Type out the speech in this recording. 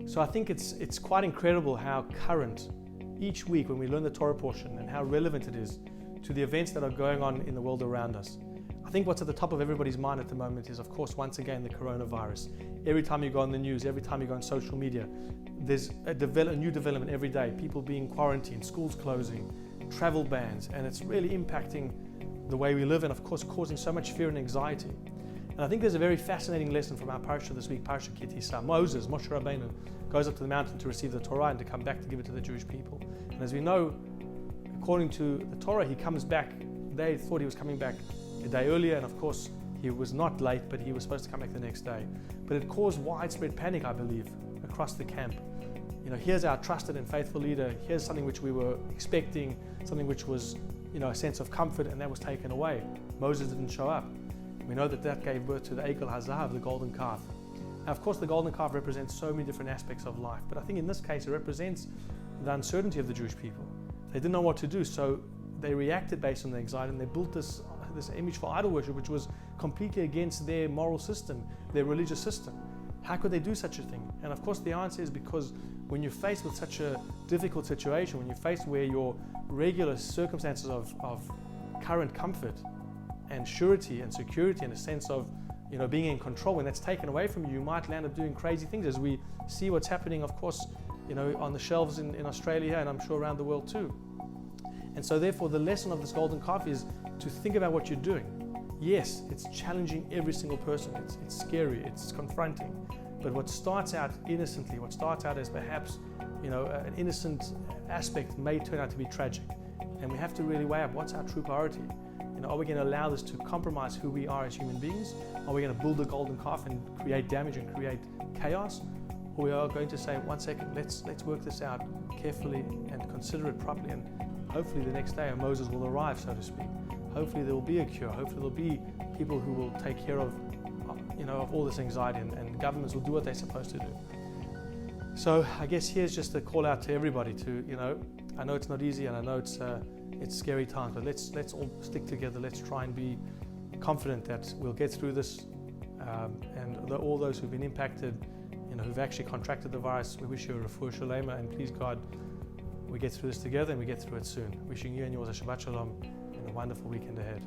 So I think it's quite incredible how current each week when we learn the Torah portion and how relevant it is to the events that are going on in the world around us. I think what's at the top of everybody's mind at the moment is, of course, once again, the coronavirus. Every time you go on the news, every time you go on social media, there's a new development every day. People being quarantined, schools closing, travel bans, and it's really impacting the way we live and, of course, causing so much fear and anxiety. And I think there's a very fascinating lesson from our parasha this week, Parasha Ki Tisa. Moses, Moshe Rabbeinu, goes up to the mountain to receive the Torah and to come back to give it to the Jewish people. And as we know, according to the Torah, he comes back. They thought he was coming back a day earlier, and of course, he was not late, but he was supposed to come back the next day. But it caused widespread panic, I believe, across the camp. You know, here's our trusted and faithful leader. Here's something which we were expecting, something which was, a sense of comfort, and that was taken away. Moses didn't show up. We know that gave birth to the Egel HaZahav, the golden calf. Now, of course, the golden calf represents so many different aspects of life, but I think in this case, it represents the uncertainty of the Jewish people. They didn't know what to do, so they reacted based on the anxiety, and they built this image for idol worship, which was completely against their moral system, their religious system. How could they do such a thing? And of course, the answer is because when you're faced with such a difficult situation, when you're faced where your regular circumstances of current comfort and surety and security and a sense of being in control, when that's taken away from you, you might land up doing crazy things, as we see what's happening, of course, on the shelves in Australia, and I'm sure around the world too. And so therefore, the lesson of this golden calf is to think about what you're doing. Yes, it's challenging every single person. It's scary, it's confronting. But what starts out innocently, what starts out as perhaps an innocent aspect, may turn out to be tragic. And we have to really weigh up what's our true priority. Are we going to allow this to compromise who we are as human beings? Are we going to build a golden calf and create damage and create chaos? Or we are going to say, one second, let's work this out carefully and consider it properly, and hopefully the next day a Moses will arrive, so to speak. Hopefully there will be a cure. Hopefully there will be people who will take care of all this anxiety, and governments will do what they're supposed to do. So I guess here's just a call out to everybody to, I know it's not easy, and I know it's scary times, but let's all stick together. Let's try and be confident that we'll get through this, and all those who've been impacted, who've actually contracted the virus, we wish you a refuah shalema, and please God, we get through this together and we get through it soon. Wishing you and yours a Shabbat Shalom and a wonderful weekend ahead.